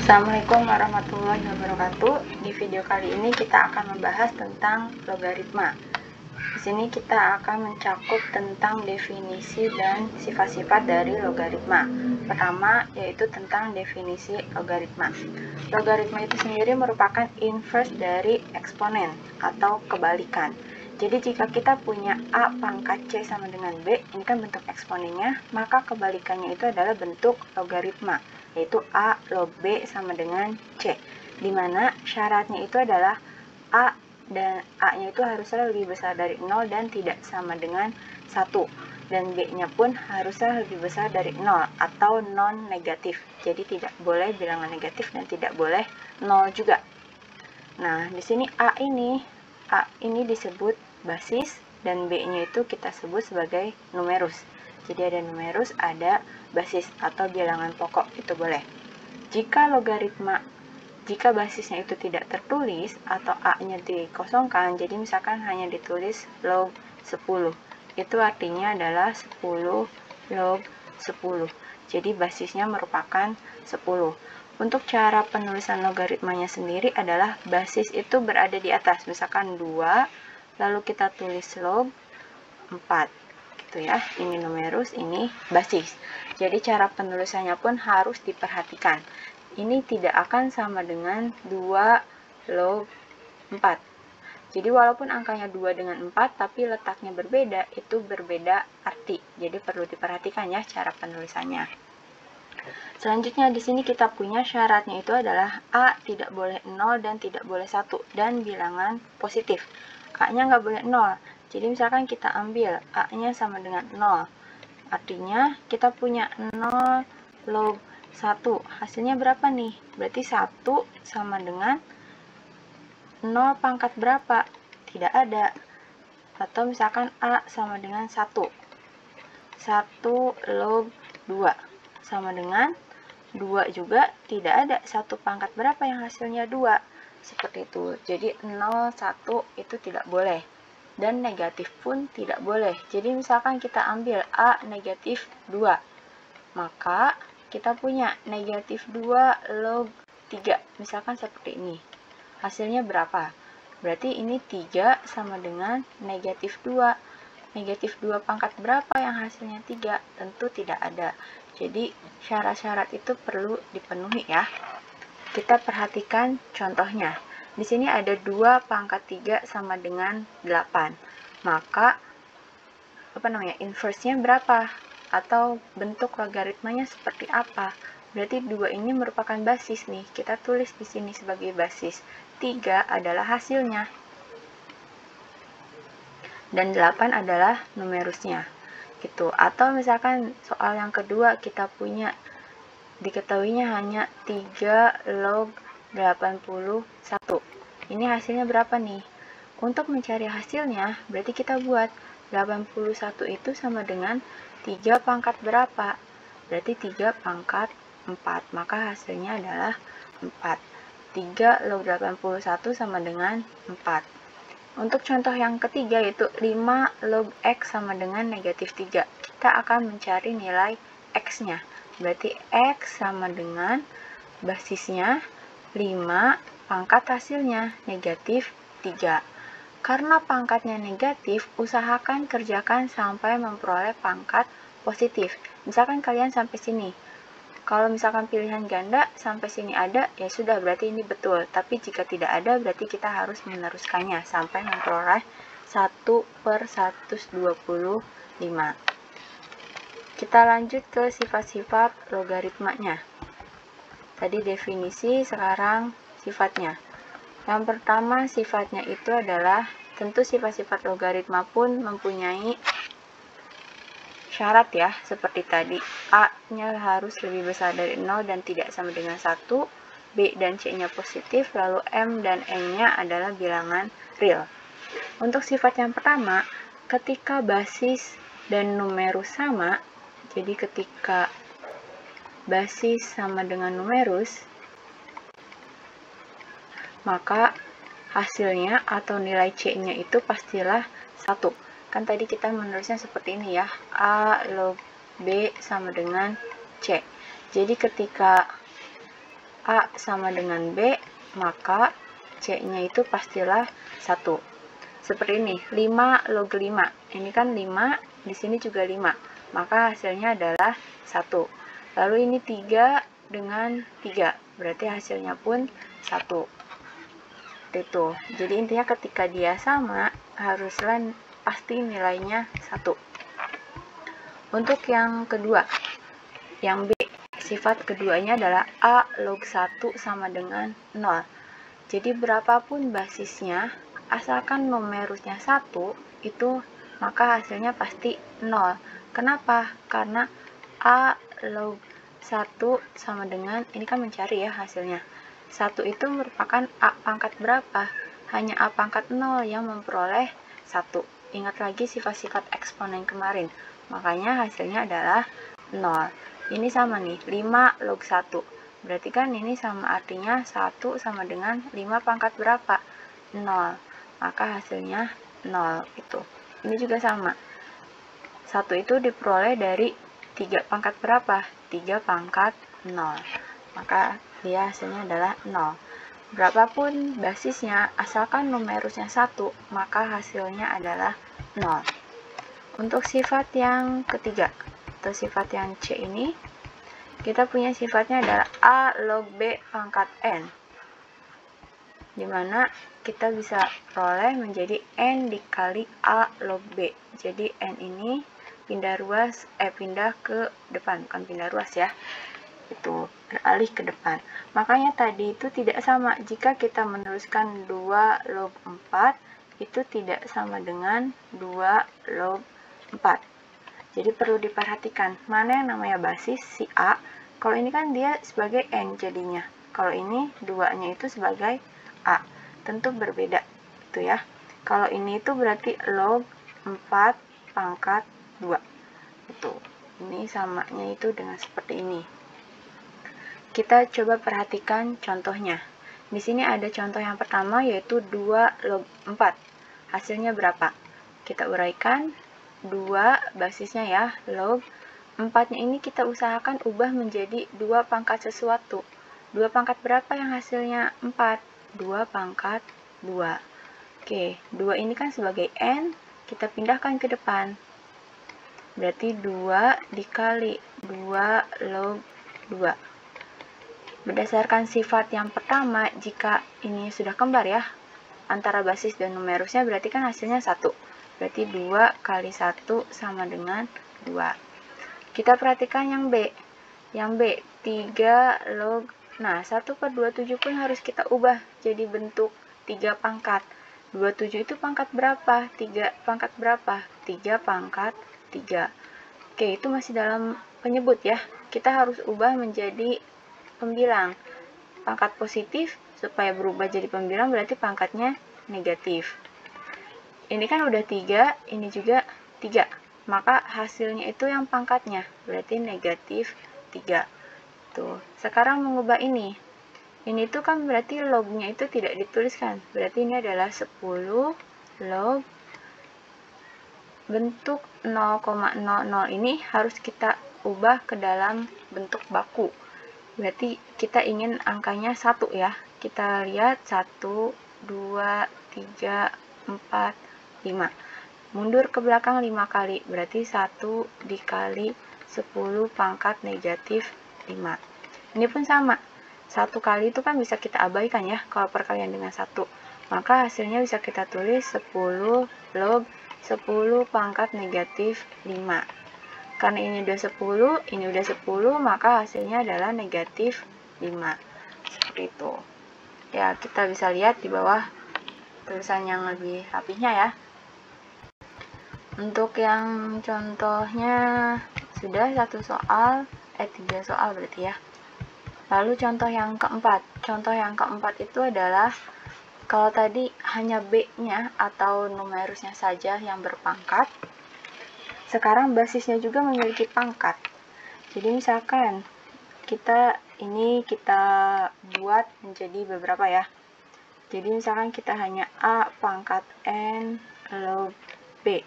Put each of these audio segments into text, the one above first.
Assalamualaikum warahmatullahi wabarakatuh. Di video kali ini kita akan membahas tentang logaritma. Di sini kita akan mencakup tentang definisi dan sifat-sifat dari logaritma. Pertama, yaitu tentang definisi logaritma. Logaritma itu sendiri merupakan inverse dari eksponen atau kebalikan. Jadi jika kita punya A pangkat C sama dengan B, ini kan bentuk eksponennya, maka kebalikannya itu adalah bentuk logaritma, yaitu A log B sama dengan C, dimana syaratnya itu adalah A dan A-nya itu harusnya lebih besar dari 0 dan tidak sama dengan 1, dan B-nya pun harusnya lebih besar dari 0 atau non-negatif, jadi tidak boleh bilangan negatif dan tidak boleh 0 juga. Nah, di sini A ini disebut basis dan B-nya itu kita sebut sebagai numerus. Jadi ada numerus, ada basis atau bilangan pokok, itu boleh. Jika basisnya itu tidak tertulis atau A-nya dikosongkan, jadi misalkan hanya ditulis log 10, itu artinya adalah 10 log 10. Jadi basisnya merupakan 10. Untuk cara penulisan logaritmanya sendiri adalah basis itu berada di atas, misalkan 2, lalu kita tulis log 4, gitu ya. Ini numerus, ini basis. Jadi cara penulisannya pun harus diperhatikan. Ini tidak akan sama dengan 2 log 4. Jadi walaupun angkanya 2 dengan 4, tapi letaknya berbeda, itu berbeda arti. Jadi perlu diperhatikan ya cara penulisannya. Selanjutnya di sini kita punya syaratnya itu adalah A tidak boleh 0 dan tidak boleh 1 dan bilangan positif. A-nya nggak boleh 0. Jadi misalkan kita ambil A-nya sama dengan 0. Artinya kita punya 0 log 1. Hasilnya berapa nih? Berarti 1 sama dengan 0 pangkat berapa? Tidak ada. Atau misalkan A sama dengan 1. 1 log 2 sama dengan 2 juga tidak ada. 1 pangkat berapa yang hasilnya 2? Seperti itu. Jadi 0, 1 itu tidak boleh. Dan negatif pun tidak boleh. Jadi misalkan kita ambil A negatif 2. Maka kita punya negatif 2 log 3. Misalkan seperti ini. Hasilnya berapa? Berarti ini 3 sama dengan negatif 2. Negatif 2 pangkat berapa yang hasilnya 3? Tentu tidak ada. Jadi syarat-syarat itu perlu dipenuhi ya. Kita perhatikan contohnya. Di sini ada 2 pangkat 3 sama dengan 8. Maka inverse-nya berapa? Atau bentuk logaritmanya seperti apa? Berarti 2 ini merupakan basis nih. Kita tulis di sini sebagai basis. 3 adalah hasilnya. Dan 8 adalah numerusnya. Gitu. Atau misalkan soal yang kedua kita punya diketahuinya hanya 3 log 81. Ini hasilnya berapa nih? Untuk mencari hasilnya berarti kita buat 81 itu sama dengan 3 pangkat berapa? Berarti 3 pangkat 4. Maka hasilnya adalah 4. 3 log 81 sama dengan 4. Untuk contoh yang ketiga yaitu 5 log X sama dengan negatif 3. Kita akan mencari nilai X-nya. Berarti X sama dengan basisnya 5 pangkat hasilnya negatif 3. Karena pangkatnya negatif, usahakan kerjakan sampai memperoleh pangkat positif. Misalkan kalian sampai sini. Kalau misalkan pilihan ganda sampai sini ada, ya sudah berarti ini betul. Tapi jika tidak ada, berarti kita harus meneruskannya sampai memperoleh 1/125. Kita lanjut ke sifat-sifat logaritmanya. Tadi definisi, sekarang sifatnya. Yang pertama sifatnya itu adalah, tentu sifat-sifat logaritma pun mempunyai syarat ya, seperti tadi. A-nya harus lebih besar dari 0 dan tidak sama dengan 1, B dan C-nya positif, lalu M dan N-nya adalah bilangan real. Untuk sifat yang pertama, ketika basis dan numerus sama, jadi ketika basis sama dengan numerus, maka hasilnya atau nilai C-nya itu pastilah 1. Kan tadi kita menulisnya seperti ini ya, A log B sama dengan C. Jadi ketika A sama dengan B, maka C-nya itu pastilah 1. Seperti ini, 5 log 5. Ini kan 5, di sini juga 5. Maka hasilnya adalah 1. Lalu ini 3 dengan 3. Berarti hasilnya pun 1. Itu. Jadi intinya ketika dia sama, haruslah pasti nilainya 1. Untuk yang kedua, yang B, sifat keduanya adalah A log 1 sama dengan 0. Jadi berapapun basisnya, asalkan numerusnya 1, itu maka hasilnya pasti 0. Kenapa? Karena A log 1 sama dengan, ini kan mencari ya hasilnya. 1 itu merupakan A pangkat berapa? Hanya A pangkat 0 yang memperoleh 1. Ingat lagi sifat-sifat eksponen kemarin. Makanya hasilnya adalah 0. Ini sama nih, 5 log 1. Berarti kan ini sama artinya 1 sama dengan 5 pangkat berapa? 0. Maka hasilnya 0 itu. Ini juga sama. 1 itu diperoleh dari 3 pangkat berapa? 3 pangkat 0. Maka dia hasilnya adalah 0. Berapapun basisnya, asalkan numerusnya 1, maka hasilnya adalah 0. Untuk sifat yang ketiga, atau sifat yang C ini, kita punya sifatnya adalah A log B pangkat N, dimana kita bisa peroleh menjadi N dikali A log B. Jadi N ini pindah ke depan, bukan pindah ruas ya, itu beralih ke depan. Makanya tadi itu tidak sama, jika kita menuliskan 2 log 4, itu tidak sama dengan 2 log 4. Jadi perlu diperhatikan mana yang namanya basis, si A. Kalau ini kan dia sebagai N jadinya. Kalau ini 2-nya itu sebagai A. Tentu berbeda itu ya. Kalau ini itu berarti log 4 pangkat 2. Itu. Ini samanya itu dengan seperti ini. Kita coba perhatikan contohnya. Di sini ada contoh yang pertama yaitu 2 log 4. Hasilnya berapa? Kita uraikan. 2 basisnya ya, log 4-nya ini kita usahakan ubah menjadi 2 pangkat sesuatu. 2 pangkat berapa yang hasilnya 4? 2 pangkat 2. Oke, 2 ini kan sebagai N, kita pindahkan ke depan. Berarti 2 dikali 2 log 2. Berdasarkan sifat yang pertama, jika ini sudah kembar ya, antara basis dan numerusnya berarti kan hasilnya 1. Berarti 2 kali 1 sama dengan 2. Kita perhatikan yang B. Yang B, 3 log. Nah, 1/27 pun harus kita ubah jadi bentuk 3 pangkat. 27 itu pangkat berapa? 3 pangkat berapa? 3 pangkat 3. Oke, itu masih dalam penyebut ya. Kita harus ubah menjadi pembilang. Pangkat positif, supaya berubah jadi pembilang berarti pangkatnya negatif. Ini kan udah 3, ini juga 3. Maka hasilnya itu yang pangkatnya, berarti negatif 3. Tuh, sekarang mengubah ini. Ini tuh kan berarti lognya itu tidak dituliskan. Berarti ini adalah 10 log bentuk 0,00 ini harus kita ubah ke dalam bentuk baku. Berarti kita ingin angkanya 1 ya. Kita lihat 1, 2, 3, 4, 5. Mundur ke belakang 5 kali, berarti 1 dikali 10 pangkat negatif 5. Ini pun sama. 1 kali itu kan bisa kita abaikan ya, kalau perkalian dengan 1. Maka hasilnya bisa kita tulis 10 log 10 pangkat negatif 5. Karena ini udah 10, ini udah 10, maka hasilnya adalah negatif 5. Seperti itu. Ya, kita bisa lihat di bawah tulisan yang lebih rapihnya ya. Untuk yang contohnya sudah 3 soal berarti ya. Lalu contoh yang keempat. Contoh yang keempat itu adalah kalau tadi hanya B-nya atau numerusnya saja yang berpangkat, sekarang basisnya juga memiliki pangkat. Jadi misalkan kita buat menjadi beberapa ya. Jadi misalkan kita hanya A pangkat N log B.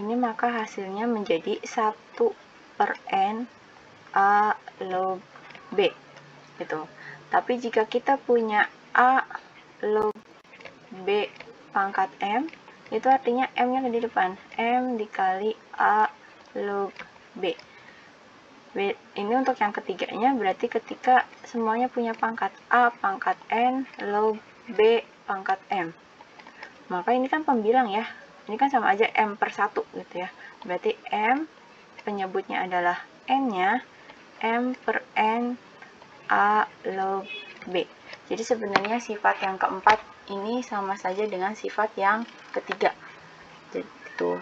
Ini maka hasilnya menjadi 1/N A log B. Gitu. Tapi jika kita punya A log B pangkat M, itu artinya M-nya di depan. M dikali A log B. Ini untuk yang ketiganya, berarti ketika semuanya punya pangkat A pangkat N log B pangkat M. Maka ini kan pembilang ya. Ini kan sama aja M per 1 gitu ya. Berarti M penyebutnya adalah N-nya M per N A log B. Jadi sebenarnya sifat yang keempat ini sama saja dengan sifat yang ketiga. Jadi itu.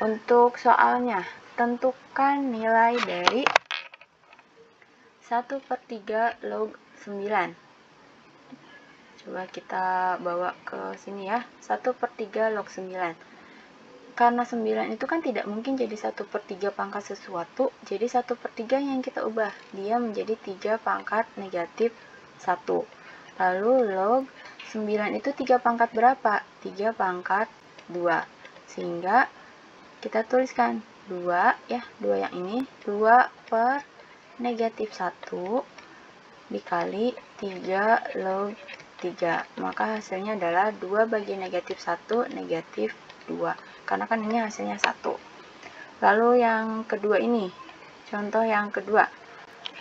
Untuk soalnya, tentukan nilai dari 1/3 log 9. Coba kita bawa ke sini ya. 1/3 log 9. Karena 9 itu kan tidak mungkin jadi 1/3 pangkat sesuatu, jadi 1/3 yang kita ubah. Dia menjadi 3 pangkat negatif 1. Lalu log 9 itu 3 pangkat berapa? 3 pangkat 2. Sehingga kita tuliskan 2 ya, 2 yang ini, 2 per negatif 1 dikali 3 log 3. Maka hasilnya adalah 2 bagi negatif 1, negatif 2. Karena kan ini hasilnya 1. Lalu yang kedua ini, contoh yang kedua.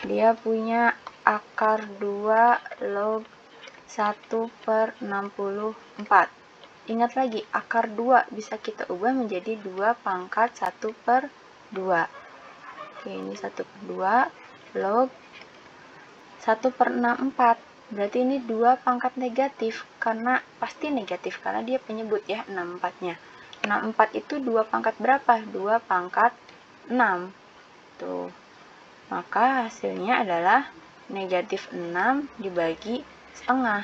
Dia punya akar 2 log 1/64. Ingat lagi, akar 2 bisa kita ubah menjadi 2 pangkat 1/2. Oke, ini 1/2 log 1/64. Berarti ini 2 pangkat negatif, karena pasti negatif, karena dia penyebut ya, 64-nya. 64 itu 2 pangkat berapa? 2 pangkat 6. Tuh. Maka hasilnya adalah negatif 6 dibagi setengah.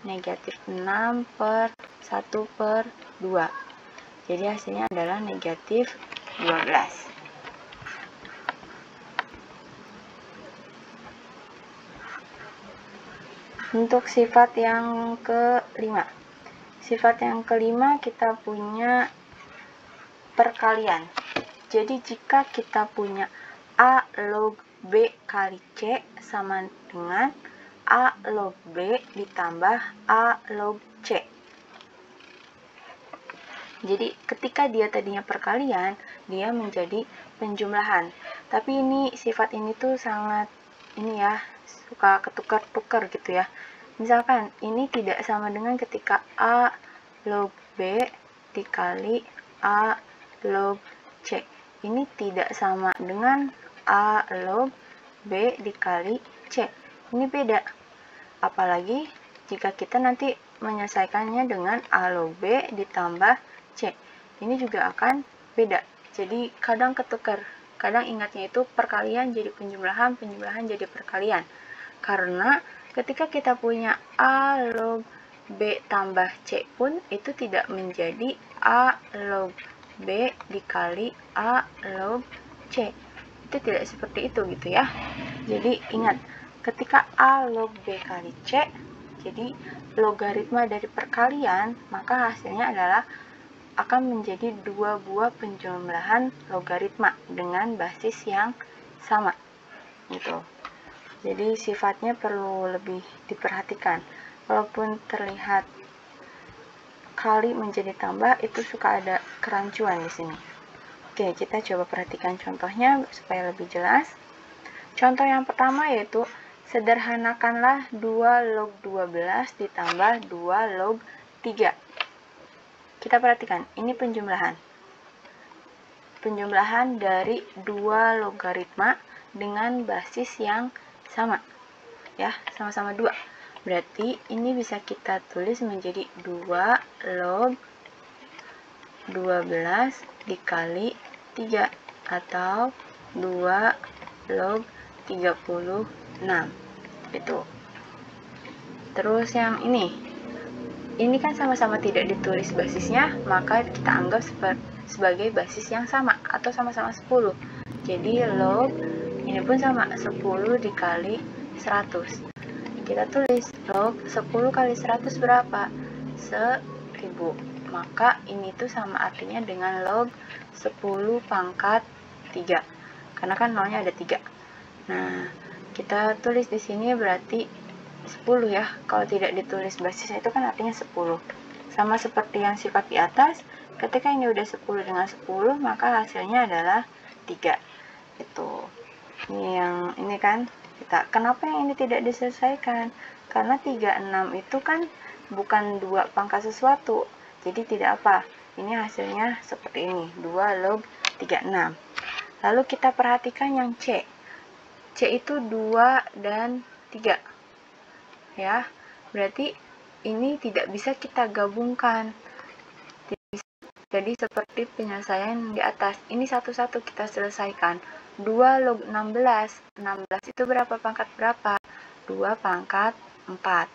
Negatif 6 per 1/2. Jadi hasilnya adalah negatif 12. Untuk sifat yang kelima. Sifat yang kelima kita punya perkalian. Jadi jika kita punya A log B kali C sama dengan A log B ditambah A log C. Jadi ketika dia tadinya perkalian, dia menjadi penjumlahan. Tapi ini sifat ini tuh sangat ini ya, suka ketukar-tukar gitu ya. Misalkan ini tidak sama dengan ketika A log B dikali A log C. Ini tidak sama dengan A log B dikali C. Ini beda. Apalagi jika kita nanti menyelesaikannya dengan A log B ditambah C. Ini juga akan beda. Jadi kadang ketukar. Kadang ingatnya itu perkalian jadi penjumlahan, penjumlahan jadi perkalian. Karena ketika kita punya A log B tambah C pun itu tidak menjadi A log B dikali A log C. Itu tidak seperti itu gitu ya. Jadi ingat, ketika A log B kali C, jadi logaritma dari perkalian, maka hasilnya adalah akan menjadi 2 buah penjumlahan logaritma dengan basis yang sama. Gitu. Jadi sifatnya perlu lebih diperhatikan. Walaupun terlihat kali menjadi tambah, itu suka ada kerancuan di sini. Oke, kita coba perhatikan contohnya supaya lebih jelas. Contoh yang pertama yaitu sederhanakanlah 2 log 12 ditambah 2 log 3. Kita perhatikan, ini penjumlahan. Penjumlahan dari 2 logaritma dengan basis yang sama ya, sama-sama 2. Berarti ini bisa kita tulis menjadi 2 log 12 dikali 3 atau 2 log 36. Itu. Terus yang ini kan sama-sama tidak ditulis basisnya, maka kita anggap sebagai basis yang sama atau sama-sama 10. Jadi log ini pun sama, 10 dikali 100. Kita tulis log 10 kali 100 berapa? 1000. Maka ini tuh sama artinya dengan log 10 pangkat 3. Karena kan nolnya ada 3. Nah, kita tulis di sini berarti 10 ya. Kalau tidak ditulis basisnya itu kan artinya 10. Sama seperti yang sifat di atas, ketika ini udah 10 dengan 10, maka hasilnya adalah 3. Itu. Ini yang ini kan, kenapa yang ini tidak diselesaikan? Karena 36 itu kan bukan 2 pangkat sesuatu. Jadi tidak apa. Ini hasilnya seperti ini, 2 log 36. Lalu kita perhatikan yang C. C itu 2 dan 3. Ya, berarti ini tidak bisa kita gabungkan. Jadi seperti penyelesaian di atas. Ini satu-satu kita selesaikan. 2 log 16. 16 itu berapa pangkat berapa? 2 pangkat 4.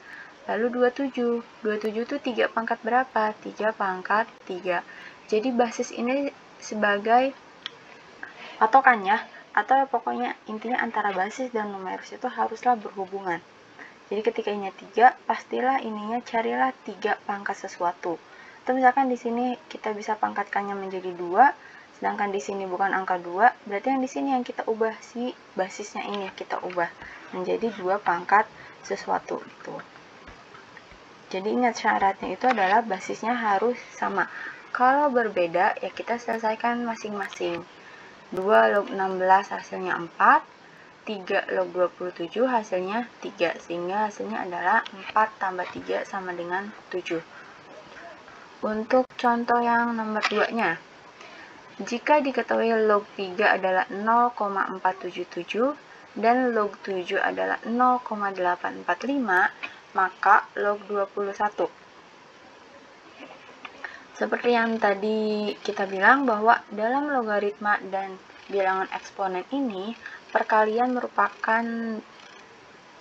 Lalu 27. 27 itu 3 pangkat berapa? 3 pangkat 3. Jadi basis ini sebagai patokannya, atau pokoknya intinya antara basis dan numeris itu haruslah berhubungan. Jadi ketika ini 3, pastilah ininya carilah 3 pangkat sesuatu. Atau misalkan di sini kita bisa pangkatkannya menjadi 2, sedangkan di sini bukan angka 2, berarti yang di sini yang kita ubah, si basisnya ini kita ubah menjadi 2 pangkat sesuatu itu. Jadi ingat syaratnya itu adalah basisnya harus sama. Kalau berbeda ya kita selesaikan masing-masing. 2 log 16 hasilnya 4, 3 log 27 hasilnya 3, sehingga hasilnya adalah 4 tambah 3 sama dengan 7. Untuk contoh yang nomor 2-nya, jika diketahui log 3 adalah 0,477 dan log 7 adalah 0,845, maka log 21. Seperti yang tadi kita bilang bahwa dalam logaritma dan bilangan eksponen ini, perkalian merupakan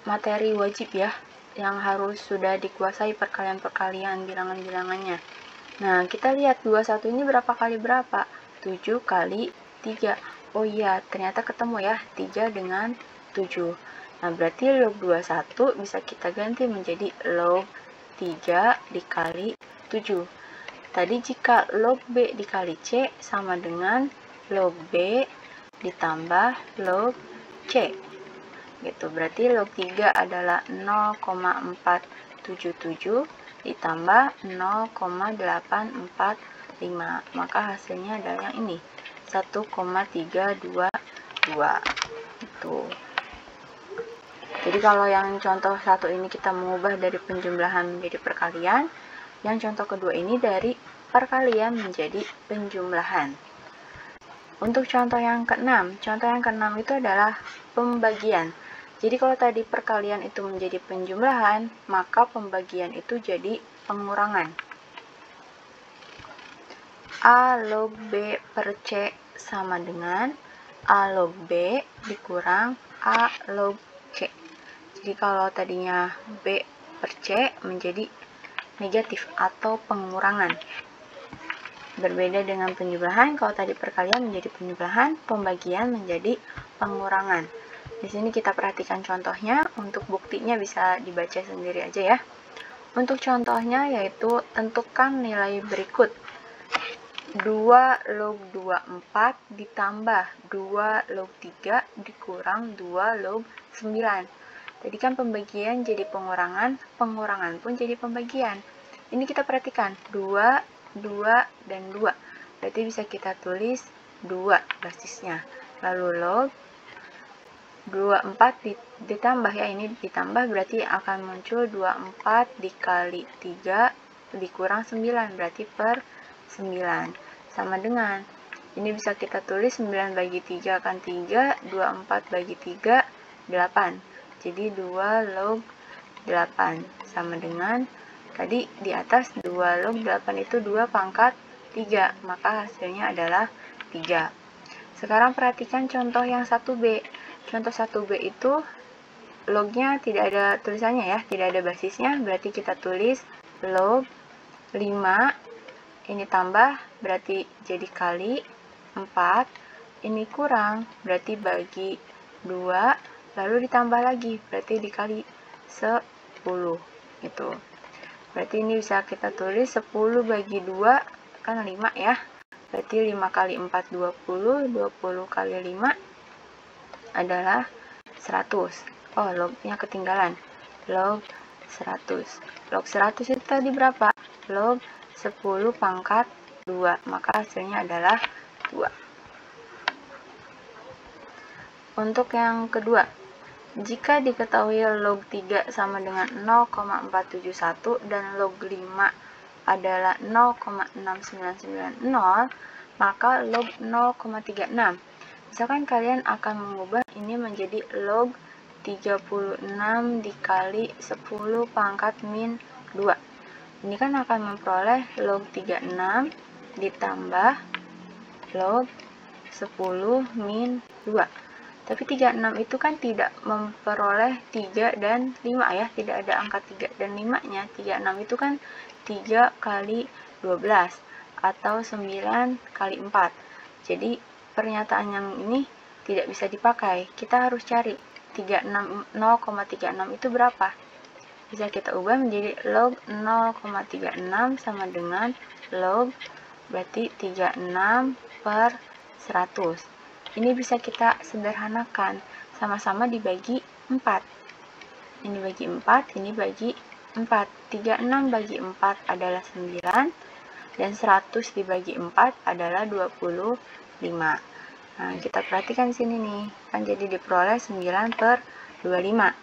materi wajib ya, yang harus sudah dikuasai perkalian-perkalian bilangan-bilangannya. Nah, kita lihat 21 ini berapa kali berapa? 7 kali 3. Oh iya, ternyata ketemu ya, 3 dengan 7. Nah, berarti log 21 bisa kita ganti menjadi log 3 dikali 7. Tadi jika log B dikali C sama dengan log B ditambah log C. Gitu, berarti log 3 adalah 0,477 ditambah 0,845. Maka hasilnya adalah yang ini, 1,322. Itu. Jadi kalau yang contoh satu ini kita mengubah dari penjumlahan menjadi perkalian, yang contoh kedua ini dari perkalian menjadi penjumlahan. Untuk contoh yang keenam itu adalah pembagian. Jadi kalau tadi perkalian itu menjadi penjumlahan, maka pembagian itu jadi pengurangan. A log B per C sama dengan A log B dikurang A log C. Jadi kalau tadinya B per C menjadi negatif atau pengurangan. Berbeda dengan penjumlahan, kalau tadi perkalian menjadi penjumlahan, pembagian menjadi pengurangan. Di sini kita perhatikan contohnya, untuk buktinya bisa dibaca sendiri aja ya. Untuk contohnya yaitu tentukan nilai berikut. 2 log 24 ditambah 2 log 3 dikurang 2 log 9. Tadi kan pembagian jadi pengurangan, pengurangan pun jadi pembagian. Ini kita perhatikan, 2, 2, dan 2. Berarti bisa kita tulis 2 basisnya. Lalu log 24 ditambah ya, ini ditambah berarti akan muncul 24 dikali 3 dikurang 9, berarti per 9. Sama dengan, ini bisa kita tulis 9 bagi 3 akan 3, 24 bagi 3, 8. Jadi 2 log 8 sama dengan tadi di atas 2 log 8 itu 2 pangkat 3, maka hasilnya adalah 3. Sekarang perhatikan contoh yang 1B. Contoh 1B itu lognya tidak ada tulisannya ya, tidak ada basisnya, berarti kita tulis log 5, ini tambah berarti jadi kali 4, ini kurang berarti bagi 2, lalu ditambah lagi, berarti dikali 10, gitu. Berarti ini bisa kita tulis 10 bagi 2, kan 5 ya. Berarti 5 kali 4, 20, 20 kali 5 adalah 100. Oh, lognya ketinggalan. log 100. Log 100 itu tadi berapa? Log 10 pangkat 2, maka hasilnya adalah 2. Untuk yang kedua, jika diketahui log 3 sama dengan 0,471 dan log 5 adalah 0,6990, maka log 0,36. Misalkan kalian akan mengubah ini menjadi log 36 dikali 10 pangkat min 2. Ini kan akan memperoleh log 36 ditambah log 10 min 2. Tapi 36 itu kan tidak memperoleh 3 dan 5 ya, tidak ada angka 3 dan 5-nya. 36 itu kan 3 kali 12 atau 9 kali 4. Jadi pernyataan yang ini tidak bisa dipakai. Kita harus cari 0,36 itu berapa? Bisa kita ubah menjadi log 0,36 sama dengan log, berarti 36 per 100. Ini bisa kita sederhanakan, sama-sama dibagi 4. Ini bagi 4, ini bagi 4. 36 bagi 4 adalah 9, dan 100 dibagi 4 adalah 25. Nah, kita perhatikan sini nih, kan jadi diperoleh 9 per 25.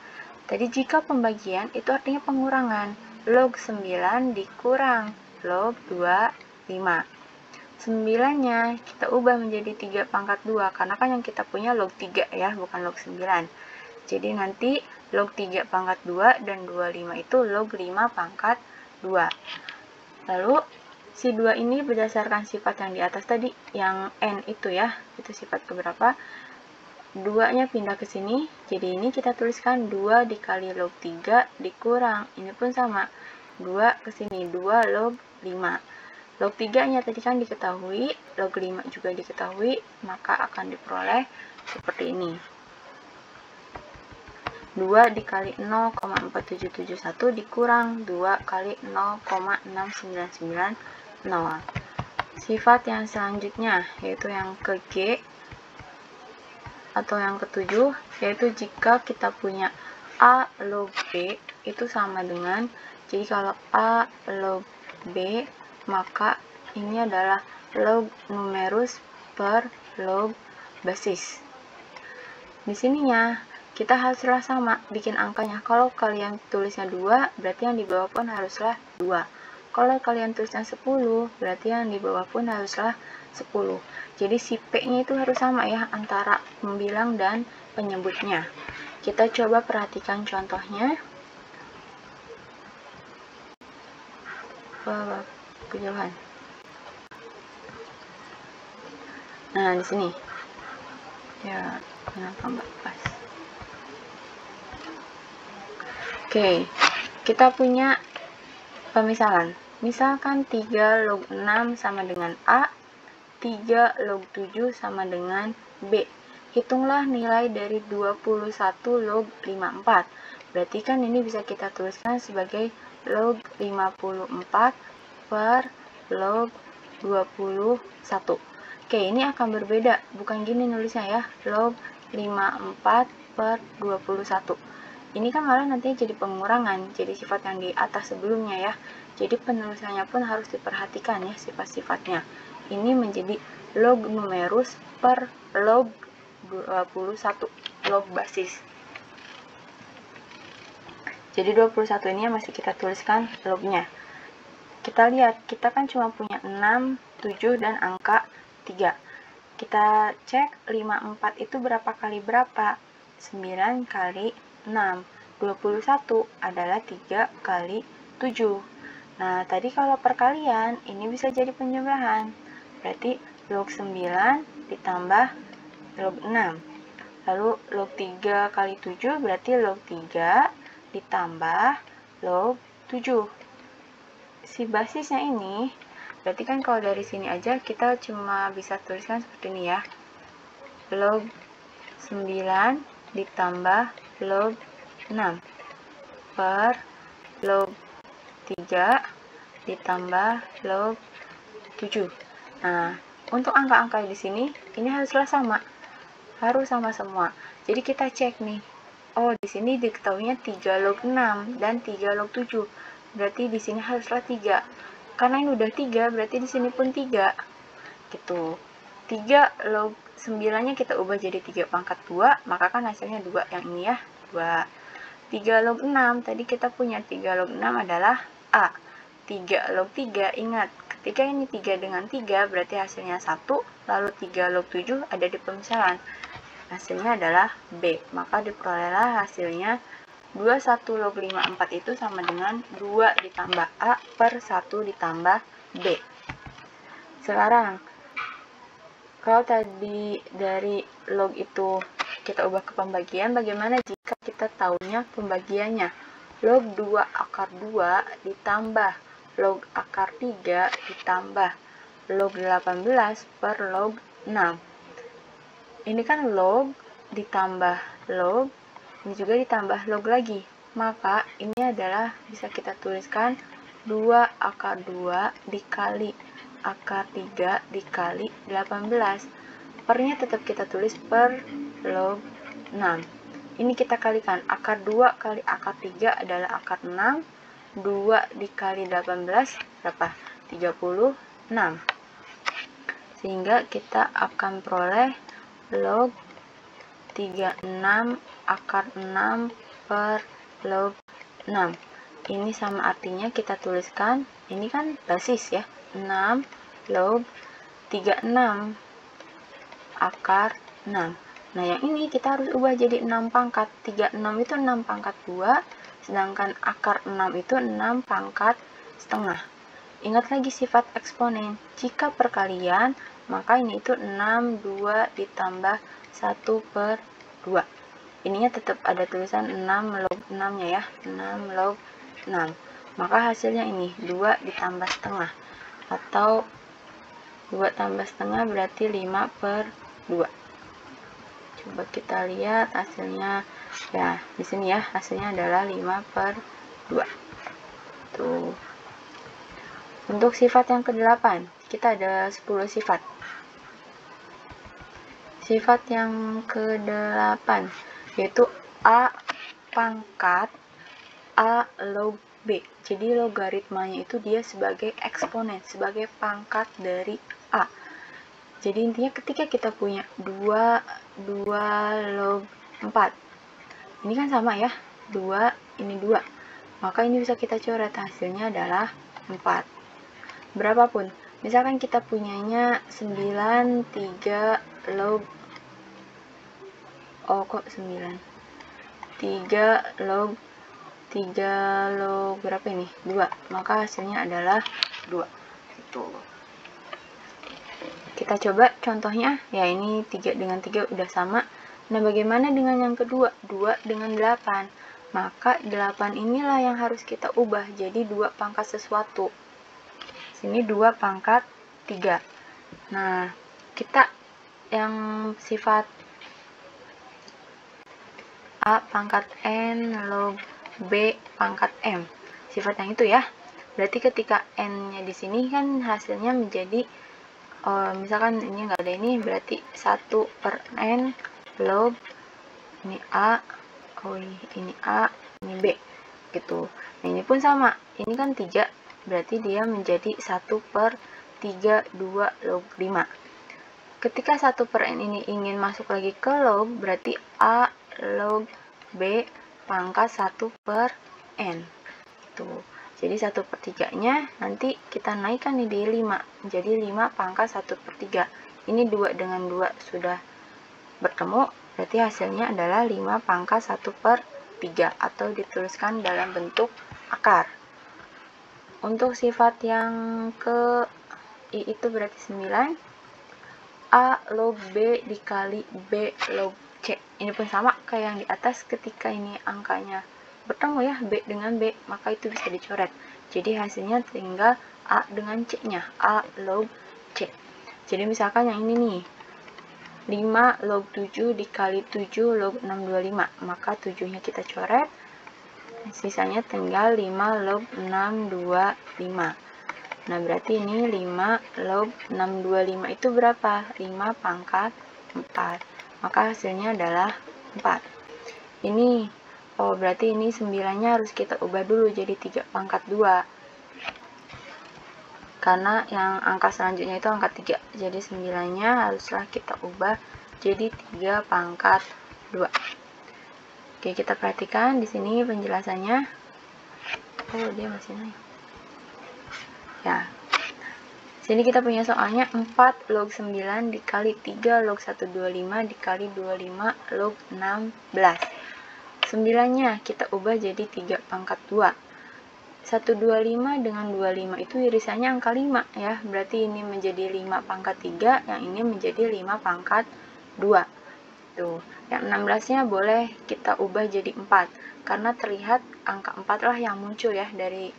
Tadi jika pembagian itu artinya pengurangan. Log 9 dikurang log 25. 9-nya kita ubah menjadi 3 pangkat 2, karena kan yang kita punya log 3 ya, bukan log 9. Jadi nanti log 3 pangkat 2 dan 25 itu log 5 pangkat 2. Lalu si 2 ini berdasarkan sifat yang di atas tadi, yang N itu ya, itu sifat keberapa? 2-nya pindah ke sini, jadi ini kita tuliskan 2 dikali log 3 dikurang, ini pun sama, 2 ke sini, 2 log 5. Log 3-nya tadi kan diketahui, log 5 juga diketahui, maka akan diperoleh seperti ini. 2 dikali 0,4771 dikurang 2 kali 0,6990. Sifat yang selanjutnya, yaitu yang ke G, atau yang ketujuh, yaitu jika kita punya A log B, itu sama dengan, jadi kalau A log B, maka ini adalah log numerus per log basis. Di sininya, kita haruslah sama bikin angkanya. Kalau kalian tulisnya 2, berarti yang di bawah pun haruslah 2. Kalau kalian tulisnya 10, berarti yang di bawah pun haruslah 10. Jadi si P-nya itu harus sama ya, antara pembilang dan penyebutnya. Kita coba perhatikan contohnya. Kejauhan. Nah, di sini. Ya, kenapa nggak pas? Oke, kita punya pemisalan. Misalkan 3 log 6 sama dengan A, 3 log 7 sama dengan B. Hitunglah nilai dari 21 log 54. Berarti kan ini bisa kita tuliskan sebagai log 54 per log 21. Oke, ini akan berbeda. Bukan gini nulisnya ya, log 54 per 21. Ini kan malah nantinya jadi pengurangan, jadi sifat yang di atas sebelumnya ya. Jadi penulisannya pun harus diperhatikan ya sifat-sifatnya. Ini menjadi log numerus per log 21, log basis. Jadi 21 ini masih kita tuliskan lognya. Kita lihat, kita kan cuma punya 6, 7, dan angka 3. Kita cek 54 itu berapa kali berapa? 9 kali 6. 21 adalah 3 kali 7. Nah, tadi kalau perkalian, ini bisa jadi penjumlahan. Berarti log 9 ditambah log 6. Lalu log 3 kali 7 berarti log 3 ditambah log 7. Si basisnya ini, berarti kan kalau dari sini aja kita cuma bisa tuliskan seperti ini ya. Log 9 ditambah log 6 per log 3 ditambah log 7. Nah, untuk angka-angka di sini, ini haruslah sama. Harus sama semua. Jadi kita cek nih. Oh, di sini diketahuinya 3 log 6 dan 3 log 7. Berarti di sini haruslah 3. Karena ini udah 3, berarti di sini pun 3. Gitu. 3 log 9-nya kita ubah jadi 3 pangkat 2, maka kan hasilnya 2 yang ini ya, 2. 3 log 6, tadi kita punya 3 log 6 adalah A. 3 log 3, ingat, ketika ini 3 dengan 3, berarti hasilnya 1, lalu 3 log 7 ada di pemisahan. Hasilnya adalah B, maka diperolehlah hasilnya 21 log 54 itu sama dengan 2 ditambah A per 1 ditambah B. Sekarang, kalau tadi dari log itu kita ubah ke pembagian, bagaimana jika kita tahunya pembagiannya? Log 2 akar 2 ditambah log akar 3 ditambah log 18 per log 6. Ini kan log ditambah log, ini juga ditambah log lagi. Maka ini adalah bisa kita tuliskan 2 akar 2 dikali akar 3 dikali 18. Pernya tetap kita tulis per log 6. Ini kita kalikan, akar 2 kali akar 3 adalah akar 6, 2 dikali 18 berapa? 36. Sehingga kita akan peroleh log 36 akar 6 per log 6. Ini sama artinya kita tuliskan, ini kan basis ya, 6 log 36 akar 6. Nah, yang ini kita harus ubah jadi 6 pangkat. 36 itu 6 pangkat 2, sedangkan akar 6 itu 6 pangkat setengah. Ingat lagi sifat eksponen. Jika perkalian, maka ini itu 6, 2 ditambah 1 per 2. Ininya tetap ada tulisan 6 log 6-nya ya, 6 log 6. Maka hasilnya ini 2 ditambah setengah, atau 2 tambah setengah berarti 5 per 2. Coba kita lihat hasilnya. Ya, di sini ya, hasilnya adalah 5 per 2. Tuh. Untuk sifat yang ke-8, kita ada 10 sifat. Sifat yang ke-8 yaitu A pangkat A log B. Jadi logaritmanya itu dia sebagai eksponen, sebagai pangkat dari A. Jadi intinya ketika kita punya 2 log 4. Ini kan sama ya, 2, ini 2. Maka ini bisa kita coret, hasilnya adalah 4. Berapapun. Misalkan kita punyanya 9, 3 log, oh kok 9? 3 log berapa ini? 2. Maka hasilnya adalah 2. Itu. Kita coba contohnya, ya ini 3 dengan 3 udah sama. Nah, bagaimana dengan yang kedua? 2 dengan 8. Maka 8 inilah yang harus kita ubah jadi 2 pangkat sesuatu. Sini 2 pangkat 3. Nah, kita yang sifat A pangkat N log B pangkat M. Sifat yang itu ya. Berarti ketika N-nya di sini kan hasilnya menjadi, misalkan ini nggak ada ini, berarti 1 per N log, ini A, ini A, ini B. Gitu. Nah, ini pun sama. Ini kan 3, berarti dia menjadi 1 per 3, 2 log 5. Ketika 1 per N ini ingin masuk lagi ke log, berarti A log B pangkat 1 per N. Tuh. Jadi 1 per 3-nya nanti kita naikkan nih di 5. Jadi 5 pangkat 1 per 3. Ini 2 dengan 2 sudah bertemu, berarti hasilnya adalah 5 pangkat 1 per 3, atau dituliskan dalam bentuk akar. Untuk sifat yang ke I itu berarti 9. A log B dikali B log C. Ini pun sama kayak yang di atas, ketika ini angkanya bertemu ya, B dengan B, maka itu bisa dicoret. Jadi hasilnya tinggal A dengan C-nya, A log C. Jadi misalkan yang ini nih, 5 log 7 dikali 7 log 625, maka 7-nya kita coret, sisanya tinggal 5 log 625. Nah, berarti ini 5 log 625 itu berapa? 5 pangkat 4. Maka hasilnya adalah 4. ini. Oh, berarti ini 9-nya harus kita ubah dulu jadi 3 pangkat 2. Karena yang angka selanjutnya itu angka 3. Jadi 9-nya haruslah kita ubah jadi 3 pangkat 2. Oke, kita perhatikan di sini penjelasannya. Oh, dia masih naik. Ya. Sini kita punya soalnya 4 log 9 dikali 3 log 125 dikali 25 log 16. 9-nya kita ubah jadi 3 pangkat 2. 125 dengan 25 itu irisannya angka 5 ya. Berarti ini menjadi 5 pangkat 3, yang ini menjadi 5 pangkat 2. Tuh, yang 16-nya boleh kita ubah jadi 4. Karena terlihat angka 4 lah yang muncul ya dari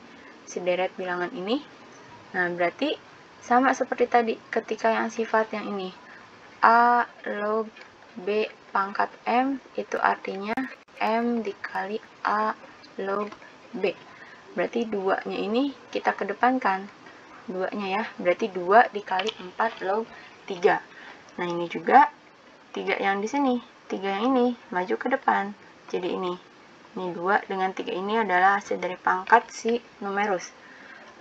sederet bilangan ini. Nah, berarti sama seperti tadi ketika yang sifat yang ini. A log B pangkat M itu artinya M dikali A log B. Berarti 2-nya ini kita kedepankan. 2-nya ya, berarti 2 dikali 4 log 3. Nah, ini juga 3 yang di sini. 3 yang ini maju ke depan. Jadi ini. Ini 2 dengan 3 ini adalah hasil dari pangkat si numerus.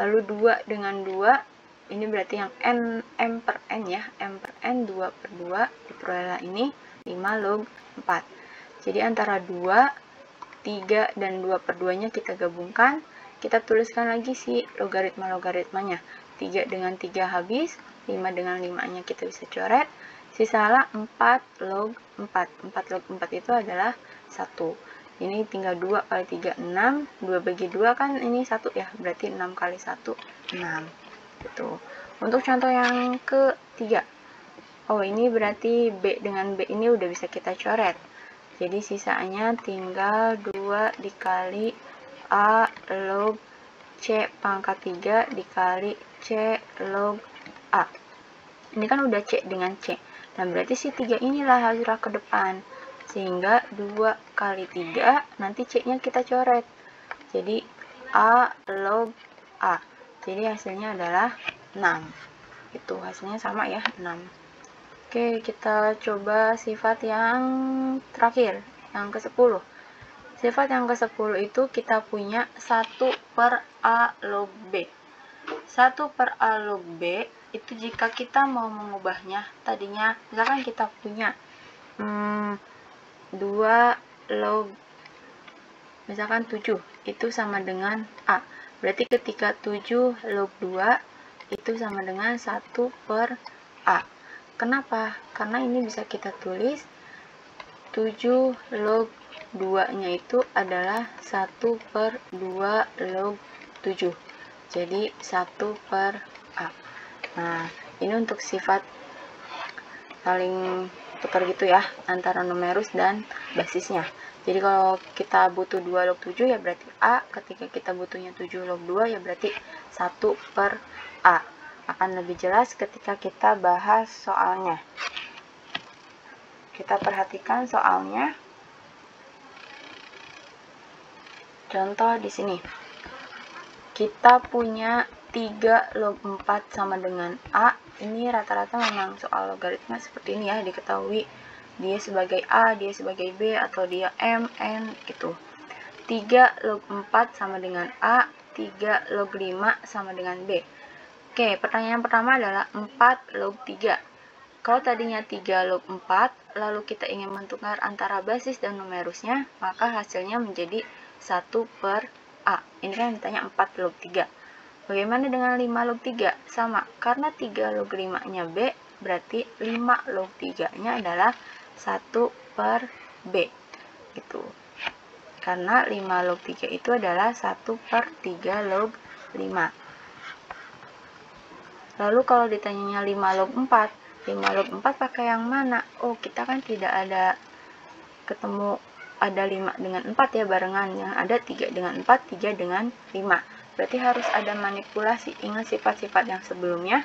Lalu 2 dengan 2, ini berarti yang M per N ya. M per N 2 per 2 diperoleh ini 5 log 4. Jadi antara 2, 3, dan 2 per 2-nya kita gabungkan. Kita tuliskan lagi si logaritma-logaritmanya. 3 dengan 3 habis, 5 dengan 5-nya kita bisa coret. Sisalah 4 log 4. 4 log 4 itu adalah 1. Ini tinggal 2 kali 3, 6. 2 bagi 2 kan ini 1 ya. Berarti 6 kali 1, 6. Gitu. Untuk contoh yang ketiga. Oh, ini berarti B dengan B ini udah bisa kita coret. Jadi sisanya tinggal 2 dikali A log C pangkat 3 dikali C log A. Ini kan udah C dengan C. Dan berarti si 3 inilah haruslah ke depan. Sehingga 2 kali 3, nanti C-nya kita coret. Jadi A log A. Jadi hasilnya adalah 6. Itu hasilnya sama ya, 6. Oke, kita coba sifat yang terakhir, yang ke-10. Sifat yang ke-10 itu kita punya 1 per A log B. 1 per A log B itu jika kita mau mengubahnya, tadinya misalkan kita punya 2 log, misalkan 7, itu sama dengan A. Berarti ketika 7 log 2 itu sama dengan 1 per A. Kenapa? Karena ini bisa kita tulis 7 log 2-nya itu adalah 1 per 2 log 7. Jadi 1 per A. Nah, ini untuk sifat saling tukar gitu ya, antara numerus dan basisnya. Jadi kalau kita butuh 2 log 7 ya berarti A. Ketika kita butuhnya 7 log 2 ya berarti 1 per A. Akan lebih jelas ketika kita bahas soalnya. Kita perhatikan soalnya. Contoh di sini. Kita punya 3 log 4 sama dengan A. Ini rata-rata memang soal logaritma seperti ini ya, diketahui dia sebagai A, dia sebagai B, atau dia M, N, gitu. 3 log 4 sama dengan A, 3 log 5 sama dengan B. Oke, pertanyaan pertama adalah 4 log 3. Kalau tadinya 3 log 4, lalu kita ingin menukar antara basis dan numerusnya, maka hasilnya menjadi 1 per A. Ini kan ditanya 4 log 3. Bagaimana dengan 5 log 3? Sama, karena 3 log 5-nya B, berarti 5 log 3-nya adalah 1 per B. Gitu. Karena 5 log 3 itu adalah 1 per 3 log 5. Lalu kalau ditanyanya 5 log 4, 5 log 4 pakai yang mana? Oh, kita kan tidak ada ketemu ada 5 dengan 4 ya barengan. Yang ada 3 dengan 4, 3 dengan 5. Berarti harus ada manipulasi. Ingat sifat-sifat yang sebelumnya.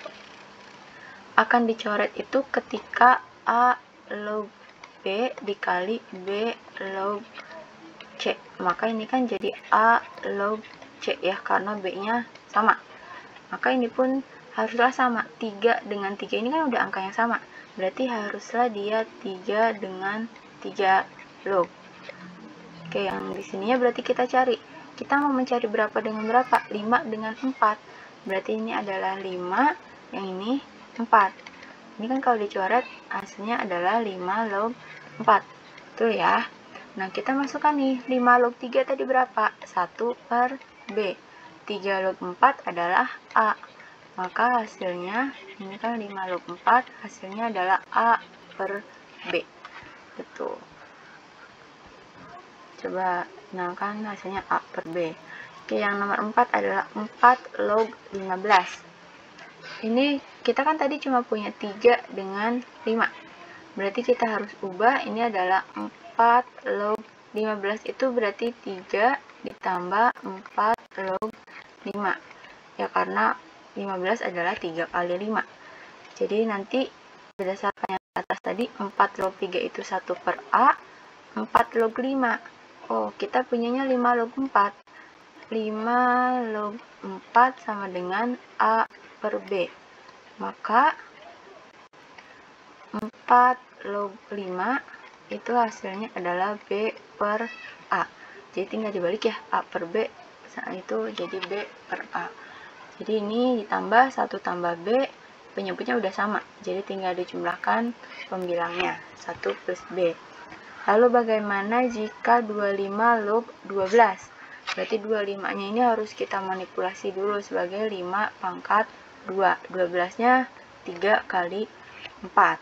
Akan dicoret itu ketika A log B dikali B log C. Maka ini kan jadi A log C ya, karena B-nya sama. Maka ini pun haruslah sama. 3 dengan 3 ini kan udah angka yang sama. Berarti haruslah dia 3 dengan 3 log. Oke, yang di sininya berarti kita cari. Kita mau mencari berapa dengan berapa? 5 dengan 4. Berarti ini adalah 5, yang ini 4. Ini kan kalau dicoret, hasilnya adalah 5 log 4. Betul ya? Nah, kita masukkan nih, 5 log 3 tadi berapa? 1 per B. 3 log 4 adalah A. Maka hasilnya, ini kan 5 log 4, hasilnya adalah A per B. Betul. Coba, nah kan hasilnya A per B. Oke, yang nomor 4 adalah 4 log 15. Ini kita kan tadi cuma punya 3 dengan 5. Berarti kita harus ubah, ini adalah 4 log 15 itu berarti 3 ditambah 4 log 5. Ya, karena 15 adalah 3 kali 5. Jadi nanti berdasarkan yang atas tadi, 4 log 3 itu 1 per A, 4 log 5. Oh, kita punyanya 5 log 4. 5 log 4 sama dengan A per B. Maka 4 log 5 itu hasilnya adalah B per A. Jadi tinggal dibalik ya, A per B itu jadi B per A. Jadi ini ditambah 1 tambah B, penyebutnya udah sama. Jadi tinggal dijumlahkan pembilangnya, 1 plus B. Lalu bagaimana jika 25 log 12? Berarti 25-nya ini harus kita manipulasi dulu sebagai 5 pangkat 2. 12-nya 3 kali 4.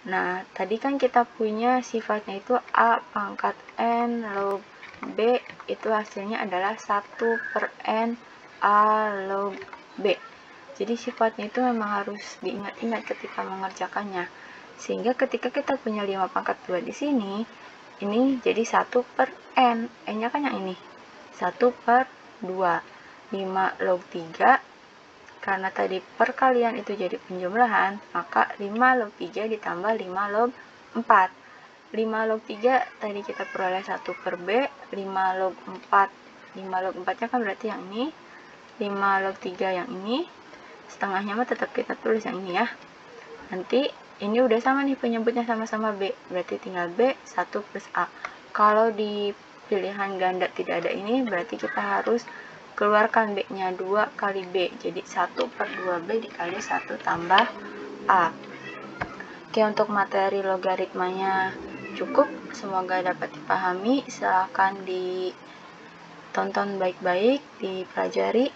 Nah, tadi kan kita punya sifatnya itu A pangkat N log B, itu hasilnya adalah 1 per N A log B. Jadi sifatnya itu memang harus diingat-ingat ketika mengerjakannya. Sehingga ketika kita punya 5 pangkat 2 di sini, ini jadi 1 per N. N-nya kan yang ini. 1 per 2. 5 log 3. Karena tadi perkalian itu jadi penjumlahan, maka 5 log 3 ditambah 5 log 4. 5 log 3 tadi kita peroleh 1 per B. 5 log 4. 5 log 4-nya kan berarti yang ini. 5 log 3 yang ini. Setengahnya mah tetap kita tulis yang ini ya. Nanti ini udah sama nih penyebutnya sama-sama B. Berarti tinggal B 1 plus A. Kalau di pilihan ganda tidak ada ini, berarti kita harus keluarkan B-nya 2 kali B. Jadi 1 per 2B dikali 1 tambah A. Oke, untuk materi logaritmanya cukup. Semoga dapat dipahami. Silahkan ditonton baik-baik, dipelajari.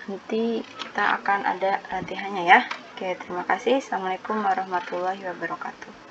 Nanti kita akan ada latihannya ya. Oke, terima kasih. Assalamualaikum warahmatullahi wabarakatuh.